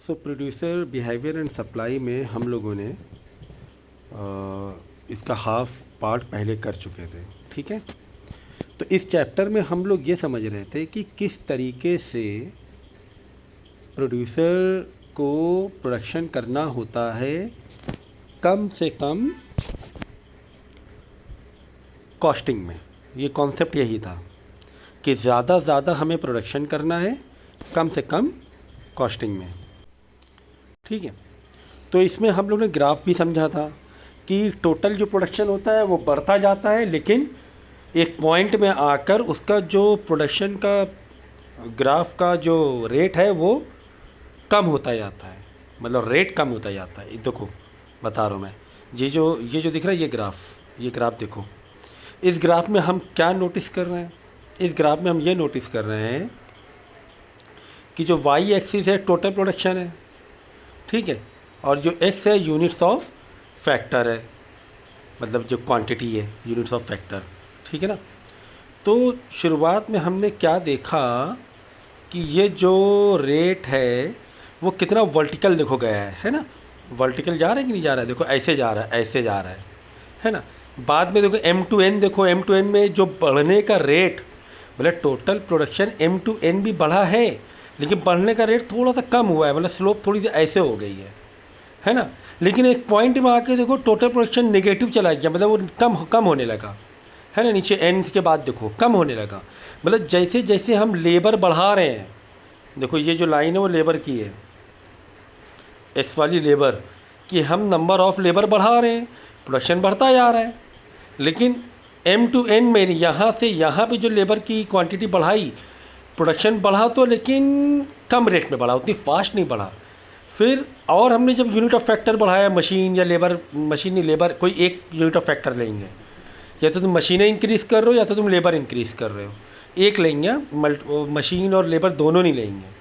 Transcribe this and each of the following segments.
Producer behaviour and supply में हम लोगों ने इसका हाफ पार्ट पहले कर चुके थे, ठीक है। तो इस चैप्टर में हम लोग ये समझ रहे थे कि किस तरीके से प्रोड्यूसर को प्रोडक्शन करना होता है कम से कम कॉस्टिंग में। ये कॉन्सेप्ट यही था कि ज़्यादा ज़्यादा हमें प्रोडक्शन करना है कम से कम कॉस्टिंग में, ठीक है। तो इसमें हम लोग ने ग्राफ भी समझा था कि टोटल जो प्रोडक्शन होता है वो बढ़ता जाता है, लेकिन एक पॉइंट में आकर उसका जो प्रोडक्शन का ग्राफ का जो रेट है वो कम होता जाता है, मतलब रेट कम होता जाता है। देखो बता रहा हूँ मैं, ये जो दिख रहा है ये ग्राफ देखो। इस ग्राफ में हम क्या नोटिस कर रहे हैं? इस ग्राफ में हम ये नोटिस कर रहे हैं कि जो वाई एक्सिस है टोटल प्रोडक्शन है, ठीक है, और जो एक्स है यूनिट्स ऑफ फैक्टर है, मतलब जो क्वांटिटी है यूनिट्स ऑफ फैक्टर, ठीक है ना। तो शुरुआत में हमने क्या देखा कि ये जो रेट है वो कितना वर्टिकल देखो गया है ना। वर्टिकल जा रहा है कि नहीं जा रहा है? देखो ऐसे जा रहा है, ऐसे जा रहा है ना। बाद में देखो M2N, देखो M2N में जो बढ़ने का रेट, मतलब टोटल प्रोडक्शन M2N भी बढ़ा है, लेकिन बढ़ने का रेट थोड़ा सा कम हुआ है, मतलब स्लोप थोड़ी सी ऐसे हो गई है ना। लेकिन एक पॉइंट में आके देखो टोटल प्रोडक्शन नेगेटिव चला गया, मतलब वो कम होने लगा, है ना। नीचे एन के बाद देखो कम होने लगा, मतलब जैसे जैसे हम लेबर बढ़ा रहे हैं, देखो ये जो लाइन है वो लेबर की है, एक्स वाली लेबर कि हम नंबर ऑफ़ लेबर बढ़ा रहे हैं, प्रोडक्शन बढ़ता जा रहा है। लेकिन M2N में यहाँ से यहाँ पे जो लेबर की क्वांटिटी बढ़ाई, प्रोडक्शन बढ़ा तो लेकिन कम रेट में बढ़ा, उतनी फास्ट नहीं बढ़ा। फिर और हमने जब यूनिट ऑफ फैक्टर बढ़ाया, मशीन या लेबर, मशीन नहीं लेबर, कोई एक यूनिट ऑफ फैक्टर लेंगे, या तो तुम मशीनें इंक्रीज़ कर रहे हो या तो तुम लेबर इंक्रीज़ कर रहे हो, एक लेंगे, मशीन और लेबर दोनों नहीं लेंगे।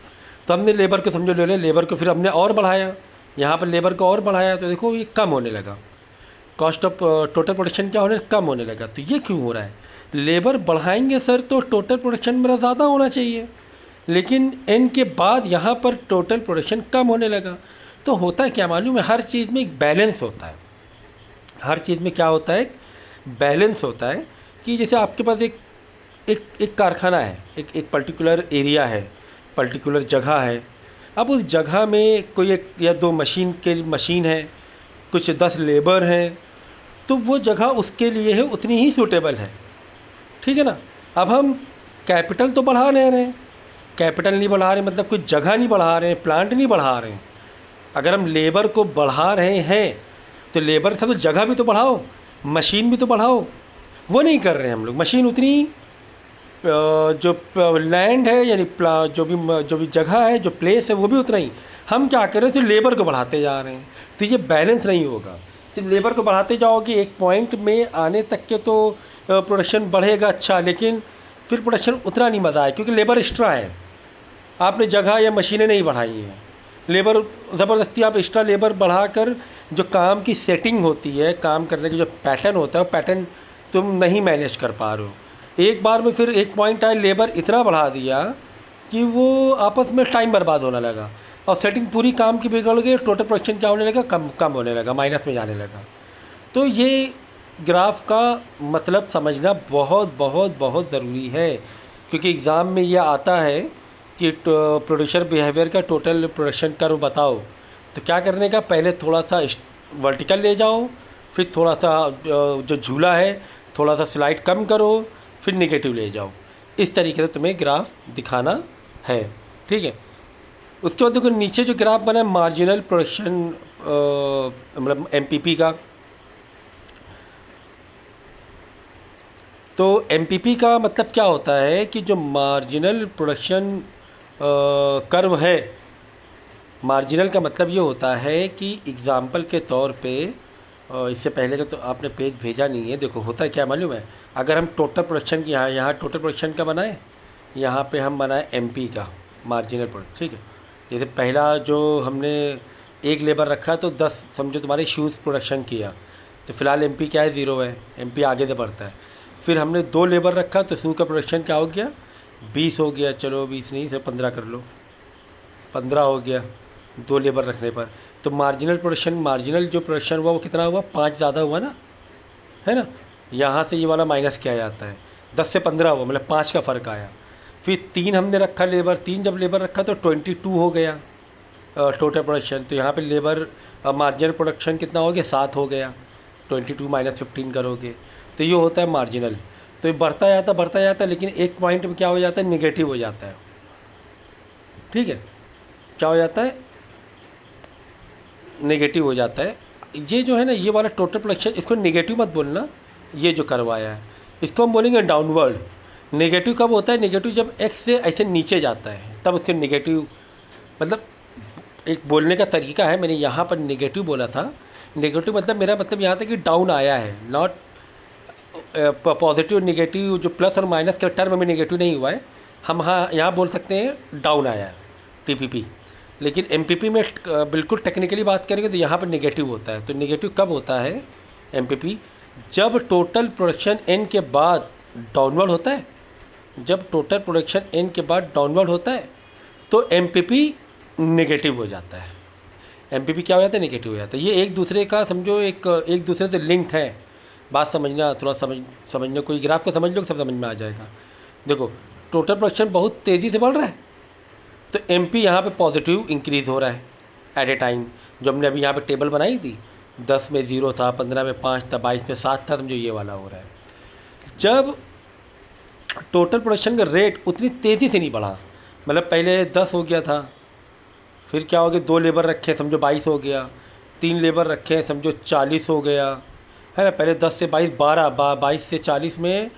तो हमने लेबर को समझो ले लिया, लेबर को फिर हमने और बढ़ाया, यहाँ पर लेबर को और बढ़ाया, तो देखो ये कम होने लगा, कॉस्ट ऑफ टोटल प्रोडक्शन क्या होने कम होने लगा। तो ये क्यों हो रहा है? लेबर बढ़ाएंगे सर तो टोटल प्रोडक्शन मेरा ज़्यादा होना चाहिए, लेकिन एन के बाद यहाँ पर टोटल प्रोडक्शन कम होने लगा। तो होता है क्या मालूम है, हर चीज़ में एक बैलेंस होता है। हर चीज़ में क्या होता है? बैलेंस होता है। कि जैसे आपके पास एक कारखाना है, एक पर्टिकुलर एरिया है, पर्टिकुलर जगह है। अब उस जगह में कोई एक या दो मशीन है, कुछ 10 लेबर हैं, तो वो जगह उसके लिए है, उतनी ही सूटेबल है, ठीक है ना। अब हम कैपिटल तो बढ़ा नहीं रहे हैं, कैपिटल नहीं बढ़ा रहे मतलब कुछ जगह नहीं बढ़ा रहे हैं, प्लांट नहीं बढ़ा रहे हैं। अगर हम लेबर को बढ़ा रहे हैं तो लेबर से तो जगह भी तो बढ़ाओ, मशीन भी तो बढ़ाओ, वो नहीं कर रहे हैं हम लोग। मशीन उतनी जो लैंड है यानी जो भी जगह है, जो प्लेस है, वो भी उतना ही। हम क्या कर रहे हैं, सिर्फ लेबर को बढ़ाते जा रहे हैं। तो ये बैलेंस नहीं होगा। सिर्फ लेबर को बढ़ाते जाओगे, एक पॉइंट में आने तक के तो प्रोडक्शन बढ़ेगा अच्छा, लेकिन फिर प्रोडक्शन उतना नहीं मज़ा आए, क्योंकि लेबर एक्स्ट्रा है, आपने जगह या मशीनें नहीं बढ़ाई हैं। लेबर ज़बरदस्ती आप एक्स्ट्रा लेबर बढ़ाकर जो काम की सेटिंग होती है, काम करने की जो पैटर्न होता है, वो पैटर्न तुम नहीं मैनेज कर पा रहे हो। एक बार में फिर एक पॉइंट आए, लेबर इतना बढ़ा दिया कि वो आपस में टाइम बर्बाद होने लगा और सेटिंग पूरी काम की बिगड़ गई, टोटल प्रोडक्शन क्या होने लगा, कम होने लगा, माइनस में जाने लगा। तो ये ग्राफ का मतलब समझना बहुत बहुत बहुत ज़रूरी है, क्योंकि एग्ज़ाम में ये आता है कि प्रोड्यूसर बिहेवियर का टोटल प्रोडक्शन कर्व बताओ। तो क्या करने का, पहले थोड़ा सा वर्टिकल ले जाओ, फिर थोड़ा सा जो झूला है थोड़ा सा स्लाइड कम करो, फिर नेगेटिव ले जाओ। इस तरीके से तुम्हें ग्राफ दिखाना है, ठीक है। उसके बाद देखो नीचे जो ग्राफ बना है मार्जिनल प्रोडक्शन, मतलब MPP का। तो MPP का मतलब क्या होता है कि जो मार्जिनल प्रोडक्शन कर्व है, मार्जिनल का मतलब ये होता है कि एग्ज़ाम्पल के तौर पे, इससे पहले का तो आपने पेज भेजा नहीं है। देखो होता है क्या मालूम है, अगर हम टोटल प्रोडक्शन की यहाँ टोटल प्रोडक्शन का बनाए, यहाँ पे हम बनाए MP का मार्जिनल प्रोडक्ट, ठीक है। जैसे पहला जो हमने एक लेबर रखा तो 10 समझो तुम्हारे शूज़ प्रोडक्शन किया, तो फ़िलहाल MP क्या है, 0 है, MP आगे से बढ़ता है। फिर हमने 2 लेबर रखा तो शू का प्रोडक्शन क्या हो गया, 20 हो गया, चलो 20 नहीं से 15 कर लो, 15 हो गया। 2 लेबर रखने पर। तो मार्जिनल जो प्रोडक्शन हुआ वो कितना हुआ, 5 ज़्यादा हुआ ना, है ना। यहाँ से ये वाला माइनस किया जाता है, 10 से 15 हुआ, मतलब 5 का फ़र्क आया। फिर 3 हमने रखा लेबर, 3 जब लेबर रखा तो 22 हो गया टोटल प्रोडक्शन। तो यहाँ पे लेबर मार्जिनल प्रोडक्शन कितना हो गया, 7 हो गया। 22 माइनस 15 करोगे तो ये होता है मार्जिनल। तो ये बढ़ता जाता, लेकिन एक पॉइंट में क्या हो जाता है, निगेटिव हो जाता है। ठीक है, क्या हो जाता है, नेगेटिव हो जाता है। ये जो है ना, ये वाला टोटल प्रोडक्शन, इसको नेगेटिव मत बोलना, ये जो करवाया है इसको हम बोलेंगे डाउनवर्ड। नेगेटिव कब होता है, नेगेटिव जब एक्स से ऐसे नीचे जाता है तब उसके नेगेटिव, मतलब एक बोलने का तरीका है। मैंने यहाँ पर नेगेटिव बोला था, नेगेटिव मतलब मेरा मतलब यहाँ तक कि डाउन आया है, नॉट पॉजिटिव। नेगेटिव जो प्लस और माइनस के टर्म में नेगेटिव नहीं हुआ है, हम हाँ यहाँ बोल सकते हैं डाउन आया है टीपीपी। लेकिन एमपीपी में बिल्कुल टेक्निकली बात करेंगे तो यहाँ पर नेगेटिव होता है। तो नेगेटिव कब होता है एमपीपी, जब टोटल प्रोडक्शन एन के बाद डाउनवर्ड होता है। जब टोटल प्रोडक्शन एन के बाद डाउनवर्ड होता है तो एमपीपी नेगेटिव हो जाता है। एमपीपी क्या हो जाता है, नेगेटिव हो जाता है। ये एक दूसरे का समझो, एक दूसरे से लिंक है। बात समझना, थोड़ा समझना, कोई ग्राफ को समझ लो, सब समझ में आ जाएगा। देखो, टोटल प्रोडक्शन बहुत तेज़ी से बढ़ रहा है तो एमपी यहाँ पे पॉजिटिव इंक्रीज़ हो रहा है एट ए टाइम। जो हमने अभी यहाँ पे टेबल बनाई थी, 10 में 0 था, 15 में 5 था, 22 में 7 था, समझो ये वाला हो रहा है। जब टोटल प्रोडक्शन का रेट उतनी तेज़ी से नहीं बढ़ा, मतलब पहले 10 हो गया था, फिर क्या हो गया, 2 लेबर रखे समझो 22 हो गया, 3 लेबर रखे समझो 40 हो गया, है ना। पहले 10 से 22 12, 22 से 40 में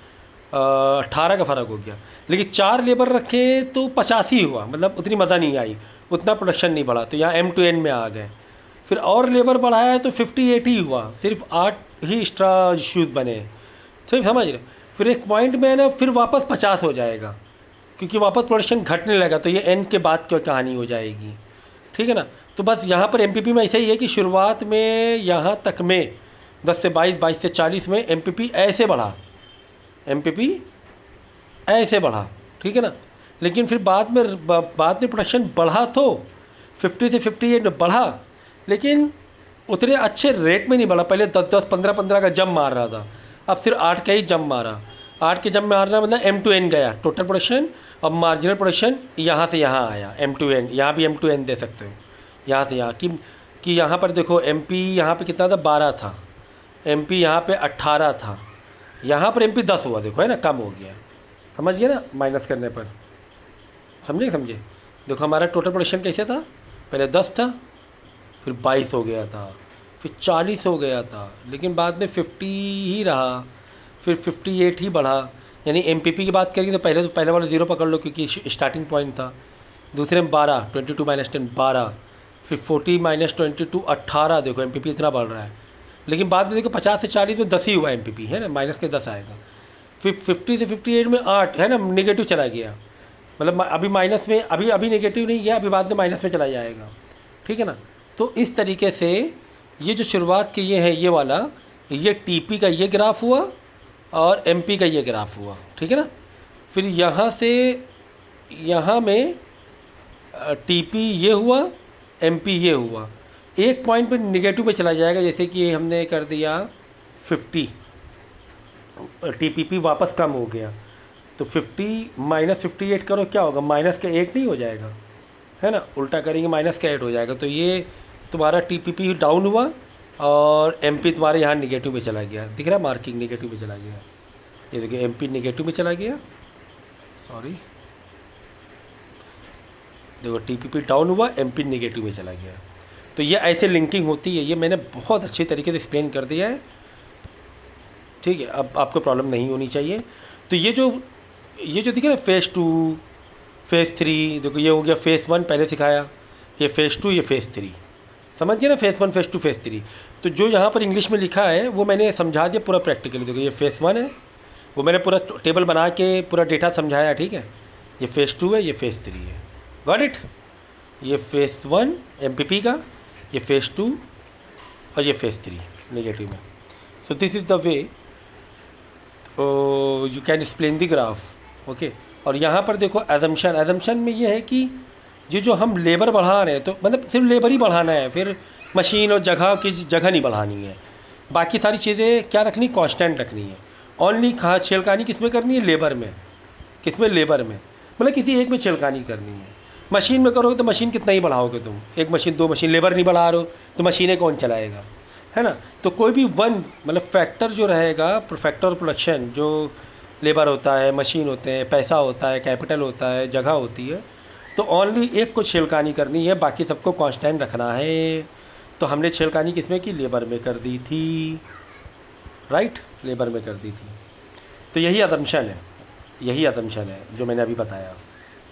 18 का फ़र्क हो गया। लेकिन 4 लेबर रखे तो 85 हुआ, मतलब उतनी मज़ा नहीं आई, उतना प्रोडक्शन नहीं बढ़ा, तो यहाँ M2N में आ गए। फिर और लेबर बढ़ाया है तो 58 ही हुआ, सिर्फ 8 ही एक्स्ट्रा शूज़ बने, सिर्फ, समझ रहे। फिर एक पॉइंट में है ना, फिर वापस 50 हो जाएगा क्योंकि वापस प्रोडक्शन घटने लगा, तो ये एन के बाद की कहानी हो जाएगी। ठीक है ना। तो बस यहाँ पर एमपीपी में ऐसा ही है कि शुरुआत में यहाँ तक में 10 से 22, 22 से 40 में एमपीपी ऐसे बढ़ा, एमपीपी ऐसे बढ़ा, ठीक है ना। लेकिन फिर बाद में प्रोडक्शन बढ़ा तो 50 से 58 में बढ़ा, लेकिन उतने अच्छे रेट में नहीं बढ़ा। पहले 10-10, 15-15 का जंप मार रहा था, अब सिर्फ 8 का ही जंप मारा। 8 के जंप मारना मतलब M2N गया टोटल प्रोडक्शन, अब मार्जिनल प्रोडक्शन यहाँ से यहाँ आया M2N, यहाँ भी M2N दे सकते हो, यहाँ से यहाँ कि यहाँ पर देखो MP यहाँ पे कितना था, 12 था, MP यहाँ पे 18 था, यहाँ पर MP 10 हुआ, देखो है ना, कम हो गया, समझ गए ना, माइनस करने पर, समझे। देखो हमारा टोटल प्रोडक्शन कैसे था, पहले 10 था, फिर 22 हो गया था, फिर 40 हो गया था, लेकिन बाद में 50 ही रहा, फिर 58 ही बढ़ा। यानी एमपीपी की बात करेंगे तो पहले वाला 0 पकड़ लो क्योंकि स्टार्टिंग पॉइंट था। दूसरे में 12, 22 माइनस 10 12, फिर 40 माइनस 22 18, देखो एमपीपी इतना बढ़ रहा है। लेकिन बाद में देखो 50 से 40 में 10 ही हुआ एमपीपी, है ना, माइनस के 10 आएगा। फिर 50 से 58 में 8, है ना, नेगेटिव चला गया, मतलब अभी माइनस में, अभी नेगेटिव नहीं गया, अभी बाद में माइनस में चला जाएगा, ठीक है ना। तो इस तरीके से ये जो शुरुआत के ये है, ये वाला, ये टीपी का ये ग्राफ हुआ और एमपी का ये ग्राफ हुआ, ठीक है ना। फिर यहाँ से यहाँ में टीपी ये हुआ, एमपी ये हुआ, एक पॉइंट पे निगेटिव पे चला जाएगा, जैसे कि हमने कर दिया 50, टीपीपी वापस कम हो गया, तो 50 माइनस 58 करो, क्या होगा, माइनस का 8 नहीं हो जाएगा, है ना, उल्टा करेंगे माइनस का 8 हो जाएगा। तो ये तुम्हारा टीपीपी डाउन हुआ और एमपी तुम्हारे यहाँ निगेटिव में चला गया, दिख रहा है, मार्किंग निगेटिव में चला गया, ये देखिए एमपी निगेटिव में चला गया, सॉरी, देखो टीपीपी डाउन हुआ, एमपी निगेटिव में चला गया। तो ये ऐसे लिंकिंग होती है, ये मैंने बहुत अच्छी तरीके से एक्सप्लेन कर दिया है, ठीक है, अब आपको प्रॉब्लम नहीं होनी चाहिए। तो ये जो दिखे ना, फेज़ 2, फेज़ 3, देखो ये हो गया फेज़ 1 पहले सिखाया, ये फेज़ 2, ये फेज़ 3, समझ गए ना, फेज़ 1, फेज़ 2, फेज़ 3। तो जो यहाँ पर इंग्लिश में लिखा है वो मैंने समझा दिया पूरा प्रैक्टिकली। देखो ये फेज़ 1 है, वो मैंने पूरा टेबल बना के पूरा डेटा समझाया, ठीक है। ये फेज़ 2 है, ये फेज़ 3 है, गॉट इट। ये फेज़ 1 एमपीपी का, ये फेज़ 2 और ये फेज़ 3 नेगेटिव में। So this is the way you can explain the graph, okay. और यहाँ पर देखो एजम्पशन में ये है कि ये जो हम लेबर बढ़ा रहे हैं तो मतलब सिर्फ लेबर ही बढ़ाना है, फिर मशीन और जगह की जगह नहीं बढ़ानी है। बाकी सारी चीज़ें क्या रखनी, कांस्टेंट रखनी है। ओनली खाद छिड़कानी किस में करनी है, लेबर में। किस में, लेबर में, मतलब किसी एक में छिड़कानी करनी है। मशीन में करोगे तो मशीन कितना ही बढ़ाओगे तुम, एक मशीन दो मशीन, लेबर नहीं बढ़ा रहे हो तो मशीनें कौन चलाएगा, है ना। तो कोई भी वन मतलब फैक्टर जो रहेगा, फैक्टर प्रोडक्शन, जो लेबर होता है, मशीन होते हैं, पैसा होता है, कैपिटल होता है, जगह होती है, तो ओनली एक को छिड़कानी करनी है, बाकी सबको कांस्टेंट रखना है। तो हमने छिड़कानी किसमें की, लेबर में कर दी थी, राइट, लेबर में कर दी थी। तो यही असम्पशन है, यही असम्पशन है जो मैंने अभी बताया,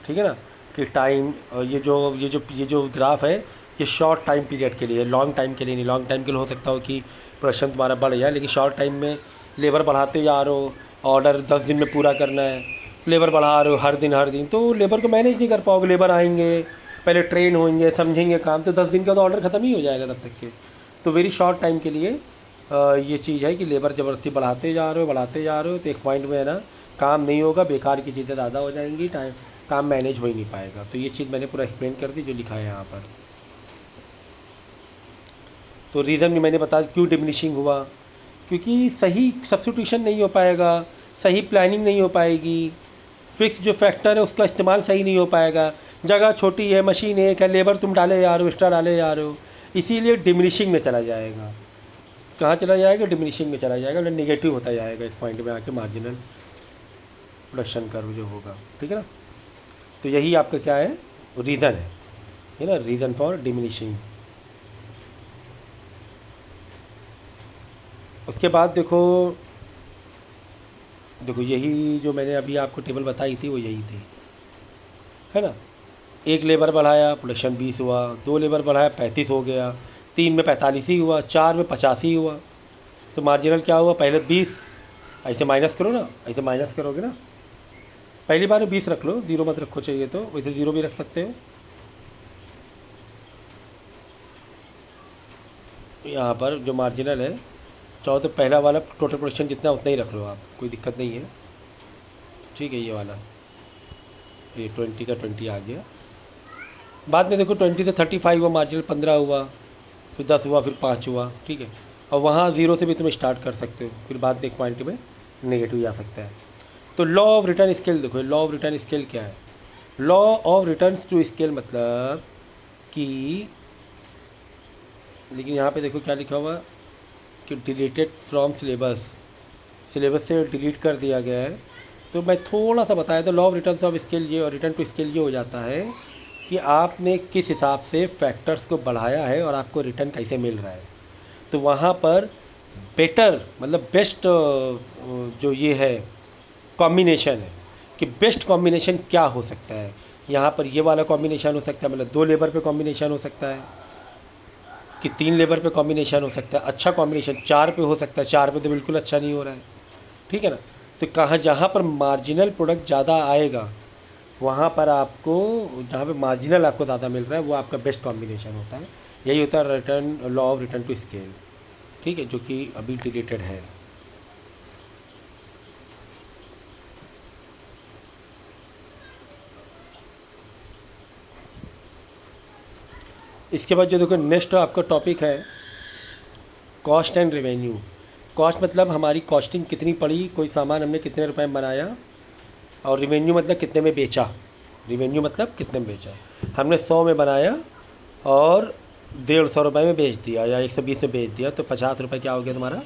ठीक है ना, कि टाइम, और ये जो ग्राफ है ये शॉर्ट टाइम पीरियड के लिए है, लॉन्ग टाइम के लिए नहीं। लॉन्ग टाइम के लिए हो सकता हो कि प्रोडक्शन तुम्हारा बढ़ जाए, लेकिन शॉर्ट टाइम में लेबर बढ़ाते जा रहे हो, ऑर्डर 10 दिन में पूरा करना है, लेबर बढ़ा रहे हो हर दिन, तो लेबर को मैनेज नहीं कर पाओगे। लेबर आएंगे, पहले ट्रेन होंगे, समझेंगे काम, तो 10 दिन का तो ऑर्डर ख़त्म ही हो जाएगा तब तक के। तो वेरी शॉर्ट टाइम के लिए ये चीज़ है कि लेबर ज़बरदस्ती बढ़ाते जा रहे हो, तो एक पॉइंट में है ना काम नहीं होगा, बेकार की चीज़ें ज़्यादा हो जाएंगी, काम मैनेज हो ही नहीं पाएगा। तो ये चीज़ मैंने पूरा एक्सप्लेन कर दी जो लिखा है यहाँ पर। तो रीज़न भी मैंने बता क्यों डिमिनिशिंग हुआ, क्योंकि सही सब्स्टिट्यूशन नहीं हो पाएगा, सही प्लानिंग नहीं हो पाएगी, फिक्स जो फैक्टर है उसका इस्तेमाल सही नहीं हो पाएगा, जगह छोटी है, मशीन एक है, लेबर तुम डाले जा रहे हो, एक्स्ट्रा डाले जा रहे हो, इसीलिए डिमिनिशिंग में चला जाएगा। कहाँ चला जाएगा, डिमिनिशिंग में चला जाएगा, मतलब निगेटिव होता जाएगा एक पॉइंट में आके, मार्जिनल प्रोडक्शन कर्व जो होगा, ठीक है ना। तो यही आपका क्या है, रीज़न है ना, रीज़न फॉर डिमिनिशिंग। उसके बाद देखो यही जो मैंने अभी आपको टेबल बताई थी वो यही थी, है ना। एक लेबर बढ़ाया, प्रोडक्शन 20 हुआ, 2 लेबर बढ़ाया 35 हो गया, 3 में 45 ही हुआ, 4 में 85 ही हुआ। तो मार्जिनल क्या हुआ, पहले 20, ऐसे माइनस करो ना, ऐसे माइनस करोगे ना, पहली बार में 20 रख लो, ज़ीरो मत रखो, चाहिए तो वैसे ज़ीरो भी रख सकते हो। यहाँ पर जो मार्जिनल है, चाहो तो पहला वाला टोटल प्रोडक्शन जितना उतना ही रख लो आप, कोई दिक्कत नहीं है, ठीक है। ये वाला, ये 20 का 20 आ गया। बाद में देखो 20 से 35 हुआ, मार्जिनल 15 हुआ, फिर 10 हुआ, फिर 5 हुआ, ठीक है। और वहाँ ज़ीरो से भी तुम स्टार्ट कर सकते हो, फिर बाद में एक पॉइंट में नेगेटिव जा सकता है। तो लॉ ऑफ रिटर्न स्केल देखो, लॉ ऑफ रिटर्न स्केल क्या है, law of return to scale मतलब कि, लेकिन यहाँ पे देखो क्या लिखा हुआ कि डिलीटेड फ्रॉम सिलेबस, सिलेबस से डिलीट कर दिया गया है। तो मैं थोड़ा सा बताया, तो law of return of scale ये और रिटर्न टू स्केल ये हो जाता है कि आपने किस हिसाब से फैक्टर्स को बढ़ाया है और आपको रिटर्न कैसे मिल रहा है। तो वहाँ पर बेटर मतलब बेस्ट जो ये है कॉम्बिनेशन है कि बेस्ट कॉम्बिनेशन क्या हो सकता है। यहाँ पर ये वाला कॉम्बिनेशन हो सकता है, मतलब 2 लेबर पे कॉम्बिनेशन हो सकता है, कि 3 लेबर पे कॉम्बिनेशन हो सकता है, अच्छा कॉम्बिनेशन 4 पे हो सकता है, 4 पे तो बिल्कुल अच्छा नहीं हो रहा है, ठीक है ना। तो कहाँ जहाँ पर मार्जिनल प्रोडक्ट ज़्यादा आएगा वहाँ पर आपको, जहाँ पे मार्जिनल आपको ज़्यादा मिल रहा है वो आपका बेस्ट कॉम्बिनेशन होता है। यही होता है return, law of return to scale, ठीक है, जो कि अभी डिलीटेड है। इसके बाद जो देखो नेक्स्ट आपका टॉपिक है कॉस्ट एंड रेवेन्यू। कॉस्ट मतलब हमारी कॉस्टिंग कितनी पड़ी, कोई सामान हमने कितने रुपए में बनाया, और रेवेन्यू मतलब कितने में बेचा। रेवेन्यू मतलब कितने में बेचा, हमने 100 में बनाया और 150 रुपये में बेच दिया या 120 में बेच दिया, तो 50 रुपये क्या हो गया तुम्हारा,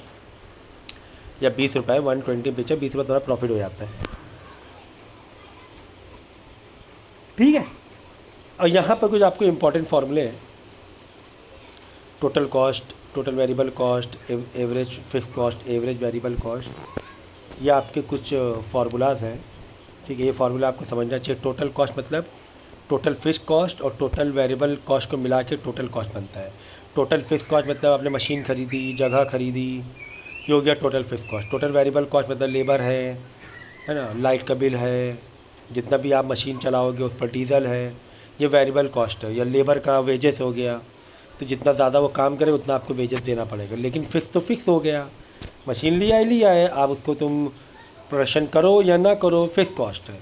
या 20 रुपये 120 बेचा, 20 रुपये तुम्हारा प्रॉफिट हो जाता है, ठीक है। और यहाँ पर कुछ आपको इम्पॉर्टेंट फार्मूले हैं, total cost, total variable cost, average fix cost, average variable cost, ये आपके कुछ फार्मूलाज हैं, ठीक है। ये फार्मूला आपको समझना चाहिए। टोटल कॉस्ट मतलब टोटल फिक्स कॉस्ट और टोटल वेरिएबल कॉस्ट को मिला के टोटल कॉस्ट बनता है। टोटल फिक्स कॉस्ट मतलब आपने मशीन खरीदी, जगह खरीदी, ये हो गया total fix cost. Total variable cost मतलब लेबर है ना, लाइट का बिल है, जितना भी आप मशीन चलाओगे उस पर डीजल है, ये वेरिएबल कॉस्ट है। या लेबर का वेजेस हो गया, तो जितना ज़्यादा वो काम करे उतना आपको वेजेस देना पड़ेगा। लेकिन फिक्स तो फिक्स हो गया, मशीन लिया है, आप उसको तुम प्रोडक्शन करो या ना करो, फिक्स कॉस्ट है।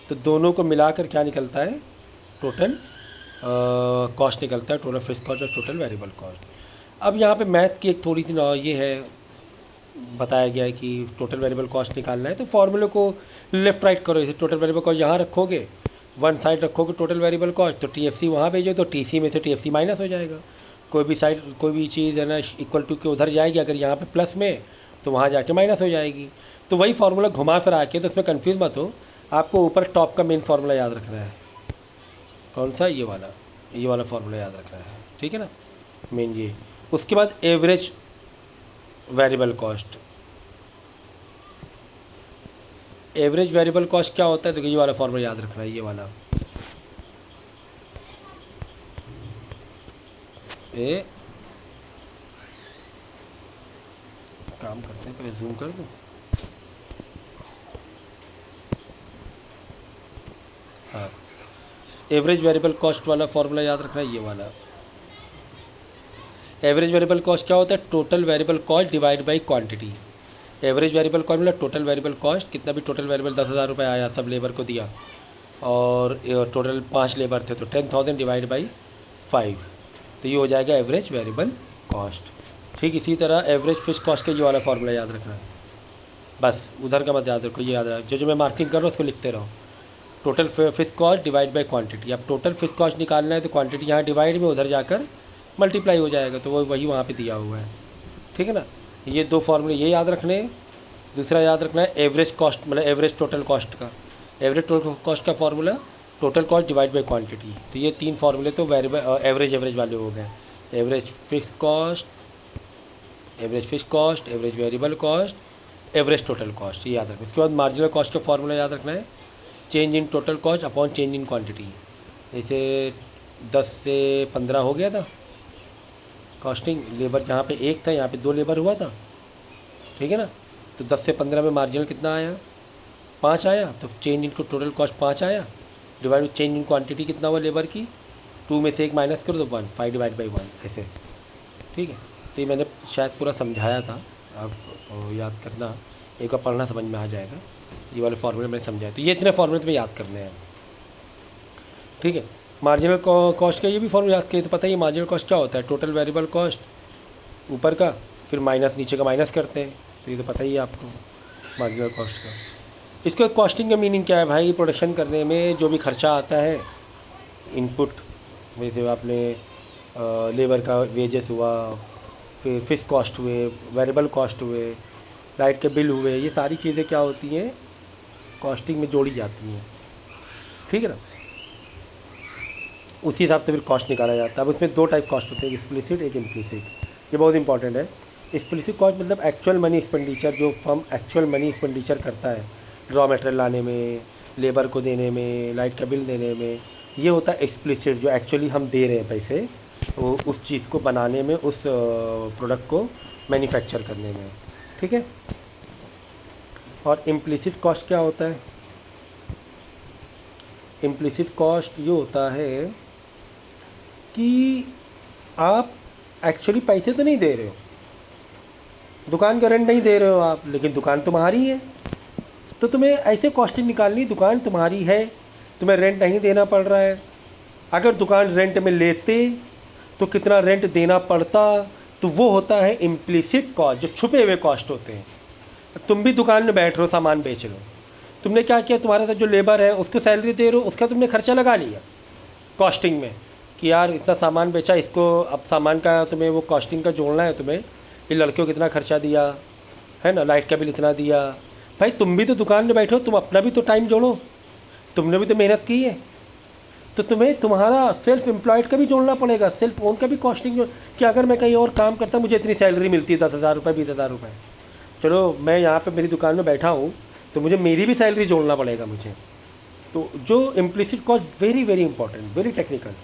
तो दोनों को मिलाकर क्या निकलता है, टोटल कॉस्ट निकलता है, टोटल फिक्स कॉस्ट और टोटल वेरिएबल कॉस्ट। अब यहाँ पे मैथ की एक थोड़ी सी ये है, बताया गया है कि टोटल वेरिएबल कॉस्ट निकालना है तो फॉर्मूले को लेफ्ट राइट करो। जैसे टोटल वेरिएबल कॉस्ट यहाँ रखोगे, वन साइड रखोगे टोटल वेरिएबल कॉस्ट, तो टीएफसी वहाँ भेजो तो टीसी में से टीएफसी माइनस हो जाएगा। कोई भी साइड कोई भी चीज़ है ना इक्वल टू के उधर जाएगी, अगर यहाँ पे प्लस में तो वहाँ जाके माइनस हो जाएगी। तो वही फार्मूला घुमा फिर आके, तो उसमें कंफ्यूज मत हो, आपको ऊपर टॉप का मेन फार्मूला याद रखना है। कौन सा? ये वाला फार्मूला याद रखना है, ठीक है ना, मेन ये। उसके बाद average variable cost. Average variable cost क्या होता है? तो ये वाला फार्मूला याद रखना है, ये वाला काम करते हैं, पहले जूम कर दूँ। हाँ, एवरेज वेरिएबल कॉस्ट वाला फार्मूला याद रखना है, ये वाला। एवरेज वेरिएबल कॉस्ट क्या होता है? Total variable cost divide by quantity. Average variable cost मतलब टोटल वेरिएबल कॉस्ट, कितना भी टोटल वेरिएबल 10,000 रुपये आया, सब लेबर को दिया, और टोटल 5 लेबर थे तो 10,000 डिवाइड बाई 5, तो ये हो जाएगा एवरेज वेरिएबल कॉस्ट। ठीक इसी तरह एवरेज फिक्स कॉस्ट का ये वाला फार्मूला याद रखना है, बस उधर का मत याद रखो, ये याद रखो। जो मैं मार्किंग कर रहा हूँ उसको लिखते रहो। Total fix cost divide by quantity. अब टोटल फिक्स कॉस्ट निकालना है तो क्वांटिटी यहाँ डिवाइड में, उधर जाकर मल्टीप्लाई हो जाएगा, तो वो वही वहाँ पे दिया हुआ है, ठीक है ना। ये दो फार्मूले ये याद रखने। दूसरा याद रखना है एवरेज कॉस्ट, मतलब एवरेज टोटल कॉस्ट का। एवरेज टोटल कॉस्ट का formula total cost divide by quantity. तो ये 3 फार्मूले तो वेरिएबल एवरेज वाले हो गए। Average fix cost, average variable cost, average total cost, ये याद रखना। इसके बाद मार्जिनल कॉस्ट का फार्मूला याद रखना है, change in total cost upon change in quantity. जैसे 10 से 15 हो गया था कॉस्टिंग, लेबर जहाँ पे 1 था यहाँ पे 2 लेबर हुआ था, ठीक है ना। तो 10 से 15 में मार्जिनल कितना आया? 5 आया, तो चेंज इन टोटल कॉस्ट 5 आया, divide by change in quantity कितना हुआ लेबर की, 2 में से 1 माइनस करो तो 1, 5 डिवाइड बाई 1 ऐसे, ठीक है। तो ये मैंने शायद पूरा समझाया था, आप याद करना, एक बार पढ़ना समझ में आ जाएगा। ये वाले फार्मूले मैंने समझाया, तो ये इतने फार्मूले तुम्हें याद करने हैं, ठीक है। मार्जिनल कॉस्ट का ये भी फार्मूला याद किए तो पता ही मार्जिनल कॉस्ट क्या होता है, टोटल वेरिएबल कॉस्ट ऊपर का, फिर माइनस नीचे का माइनस करते हैं, तो ये तो पता ही है आपको मार्जिनल कॉस्ट का। इसको कॉस्टिंग का मीनिंग क्या है भाई? प्रोडक्शन करने में जो भी खर्चा आता है, इनपुट, जैसे आपने लेबर का वेजेस हुआ, फिर फिक्स कॉस्ट हुए, वेरिएबल कॉस्ट हुए, लाइट के बिल हुए, ये सारी चीज़ें क्या होती हैं? कॉस्टिंग में जोड़ी जाती हैं, ठीक है ना। उसी हिसाब से फिर कॉस्ट निकाला जाता है। अब उसमें 2 टाइप कॉस्ट होते हैं, एक एक्सप्लिसिट एक इम्प्लिसिट। ये बहुत इंपॉर्टेंट है। एक्सप्लिसिट कॉस्ट मतलब एक्चुअल मनी एक्सपेंडिचर, जो फर्म एक्चुअल मनी एक्सपेंडिचर करता है रॉ मटेरियल लाने में, लेबर को देने में, लाइट का बिल देने में, ये होता है एक्सप्लिसिट, जो एक्चुअली हम दे रहे हैं पैसे उस चीज़ को बनाने में, उस प्रोडक्ट को मैन्युफैक्चर करने में, ठीक है। और इम्प्लिसिट कॉस्ट क्या होता है? इम्प्लिसिट कॉस्ट ये होता है कि आप एक्चुअली पैसे तो नहीं दे रहे हो, दुकान का रेंट नहीं दे रहे हो आप, लेकिन दुकान तुम्हारी है, तो तुम्हें ऐसे कॉस्टिंग निकालनी, दुकान तुम्हारी है, तुम्हें रेंट नहीं देना पड़ रहा है। अगर दुकान रेंट में लेते तो कितना रेंट देना पड़ता, तो वो होता है इम्प्लिसिट कॉस्ट, जो छुपे हुए कॉस्ट होते हैं। तुम भी दुकान में बैठ रहे हो, सामान बेच रहे हो, तुमने क्या किया, तुम्हारे साथ जो लेबर है उसको सैलरी दे रहे हो, उसका तुमने खर्चा लगा लिया कॉस्टिंग में कि यार इतना सामान बेचा, इसको अब सामान का तुम्हें वो कॉस्टिंग का जोड़ना है तुम्हें, कि लड़कियों को कितना खर्चा दिया है ना, लाइट का बिल इतना दिया। भाई तुम भी तो दुकान में बैठो, तुम अपना भी तो टाइम जोड़ो, तुमने भी तो मेहनत की है, तो तुम्हें तुम्हारा सेल्फ एम्प्लॉयड का भी जोड़ना पड़ेगा, सेल्फ ओन का भी कॉस्टिंग कि अगर मैं कहीं और काम करता मुझे इतनी सैलरी मिलती है 10,000 रुपये 20,000 रुपये, चलो मैं यहाँ पे मेरी दुकान में बैठा हूँ तो मुझे मेरी भी सैलरी जोड़ना पड़ेगा मुझे। तो जो implicit cost very very important, very technical,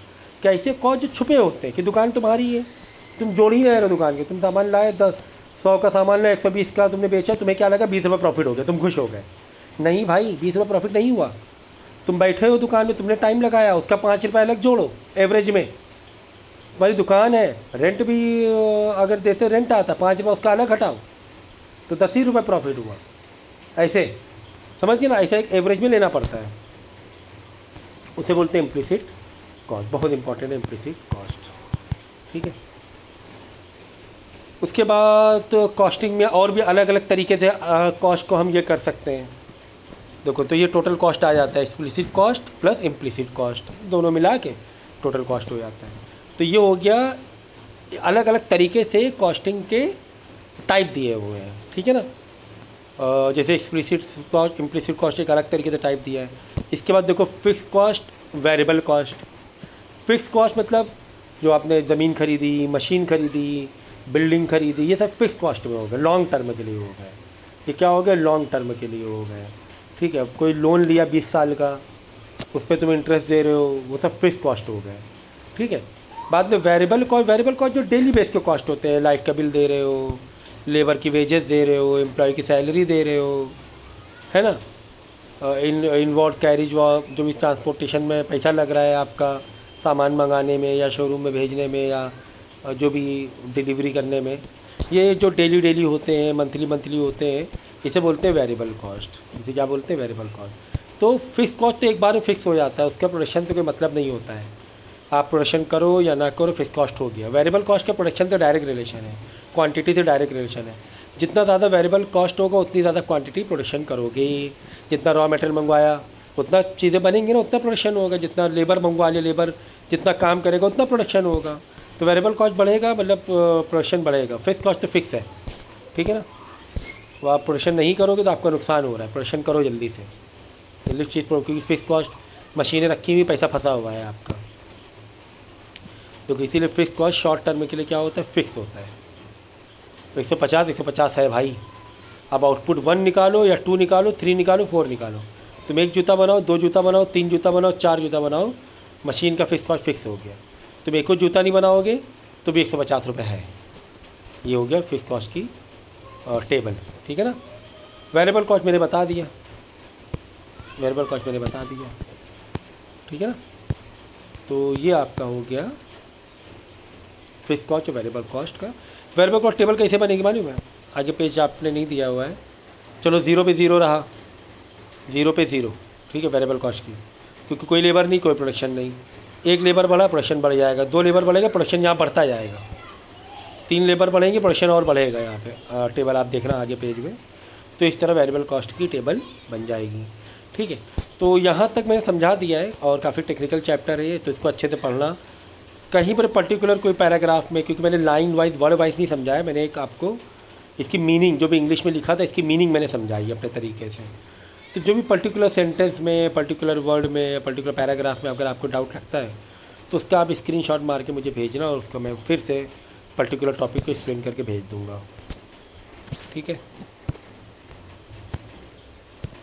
क्या ऐसे कॉस्ट जो छुपे होते हैं कि दुकान तुम्हारी है, तुम जोड़ ही रहे हो दुकान के, तुम सामान लाए 100 का सामान लाए, 120 का तुमने बेचा, तुम्हें क्या लगा 20 रुपये प्रॉफिट हो गया, तुम खुश हो गए। नहीं भाई, 20 रुपये प्रॉफिट नहीं हुआ, तुम बैठे हो दुकान में, तुमने टाइम लगाया, उसका 5 रुपये अलग जोड़ो एवरेज में। तुम्हारी दुकान है, रेंट भी अगर देते रेंट आता 5 रुपये उसका अलग हटाओ, तो 10 ही रुपये प्रॉफिट हुआ। ऐसे समझिए ना, ऐसा एक एवरेज में लेना पड़ता है, उसे बोलते हैं इम्प्लिसिट कॉस्ट, बहुत इंपॉर्टेंट है इम्प्लिसिट कॉस्ट। ठीक है, उसके बाद तो कॉस्टिंग में और भी अलग अलग तरीके से कॉस्ट को हम ये कर सकते हैं। देखो, तो ये टोटल कॉस्ट आ जाता है, explicit cost plus implicit cost, दोनों मिला के टोटल कॉस्ट हो जाता है। तो ये हो गया, अलग अलग तरीके से कॉस्टिंग के टाइप दिए हुए हैं। ठीक है ना, जैसे एक्सप्लिसिट कॉस्ट, इम्प्लिसिट कॉस्ट एक अलग तरीके से टाइप दिया है। इसके बाद देखो, fix cost, variable cost. Fix cost मतलब जो आपने ज़मीन खरीदी, मशीन खरीदी, बिल्डिंग खरीदी, ये सब फिक्स कॉस्ट में हो गए, लॉन्ग टर्म के लिए हो गए। ये क्या हो गया, लॉन्ग टर्म के लिए हो गए। ठीक है, कोई लोन लिया 20 साल का, उस पर तुम इंटरेस्ट दे रहे हो, वो सब फिक्स कॉस्ट हो गए। ठीक है, बाद में वेरिएबल कॉस्ट जो डेली बेस के कॉस्ट होते हैं, लाइट का बिल दे रहे हो, लेबर की वेजेस दे रहे हो, एम्प्लॉय की सैलरी दे रहे हो, है ना, इनवर्ड कैरिज जो भी ट्रांसपोर्टेशन में पैसा लग रहा है आपका, सामान मंगाने में या शोरूम में भेजने में या जो भी डिलीवरी करने में, ये जो डेली होते हैं, मंथली होते हैं, इसे बोलते हैं वेरिएबल कॉस्ट। इसे क्या बोलते हैं, वेरिएबल कॉस्ट। तो फिक्स कॉस्ट तो एक बार में फिक्स हो जाता है, उसका प्रोडक्शन से कोई मतलब नहीं होता है, आप प्रोडक्शन करो या ना करो, फिक्स कॉस्ट हो गया। वेरिएबल कॉस्ट का प्रोडक्शन से डायरेक्ट रिलेशन है, क्वांटिटी से डायरेक्ट रिलेशन है। जितना ज़्यादा वेरिएबल कॉस्ट होगा उतनी ज़्यादा क्वांटिटी प्रोडक्शन करोगे। जितना रॉ मटेरियल मंगवाया उतना चीज़ें बनेंगी ना, उतना प्रोडक्शन होगा। जितना लेबर मंगवा ले, लेबर जितना काम करेगा उतना प्रोडक्शन होगा। तो वेरिएबल कॉस्ट बढ़ेगा मतलब प्रोडक्शन बढ़ेगा। फिक्स कॉस्ट तो फिक्स है, ठीक है ना। तो आप प्रोडक्शन नहीं करोगे तो आपका नुकसान हो रहा है। प्रोडक्शन करो जल्दी से, जल्दी चीज़ क्योंकि फिक्स कॉस्ट, मशीनें रखी हुई, पैसा फंसा हुआ है आपका। तो इसीलिए फिक्स कॉस्ट शॉर्ट टर्म के लिए क्या होता है, फिक्स होता है। 150 है भाई। अब आउटपुट 1 निकालो या 2 निकालो, 3 निकालो, 4 निकालो। तुम 1 जूता बनाओ, 2 जूता बनाओ, 3 जूता बनाओ, 4 जूता बनाओ, मशीन का फिक्स कॉस्ट फिक्स हो गया। तुम एक जूता नहीं बनाओगे तो भी 150 रुपये है। ये हो गया फिक्स कॉस्ट की टेबल, ठीक है ना। वेरिएबल कॉस्ट मैंने बता दिया, वेरिएबल कॉस्ट मैंने बता दिया, ठीक है ना। तो ये आपका हो गया फिक्स कॉस्ट और वेरिएबल कॉस्ट का। वेरिएबल कॉस्ट टेबल कैसे बनेगी मालूम है, आगे पेज आपने नहीं दिया हुआ है। चलो 0 पे 0 रहा, 0 पे 0, ठीक है, वेरिएबल कॉस्ट की, क्योंकि कोई लेबर नहीं, कोई प्रोडक्शन नहीं। 1 लेबर बढ़ा, प्रोडक्शन बढ़ जाएगा। 2 लेबर बढ़ेगा, प्रोडक्शन यहाँ बढ़ता जाएगा। 3 लेबर बढ़ेंगे, प्रोडक्शन और बढ़ेगा। यहाँ पे टेबल आप देखना आगे पेज में। तो इस तरह वेरिएबल कॉस्ट की टेबल बन जाएगी, ठीक है। तो यहाँ तक मैंने समझा दिया है और काफ़ी टेक्निकल चैप्टर है ये, तो इसको अच्छे से पढ़ना। कहीं पर पर्टिकुलर कोई पैराग्राफ में, क्योंकि मैंने लाइन वाइज वर्ड वाइज नहीं समझाया, मैंने एक आपको इसकी मीनिंग जो भी इंग्लिश में लिखा था इसकी मीनिंग मैंने समझाई अपने तरीके से। तो जो भी पर्टिकुलर सेंटेंस में, पर्टिकुलर वर्ड में, पर्टिकुलर पैराग्राफ में अगर आपको डाउट लगता है तो उसका आप स्क्रीनशॉट मार के मुझे भेजना और उसको मैं फिर से पर्टिकुलर टॉपिक को एक्सप्लेन करके भेज दूँगा, ठीक है।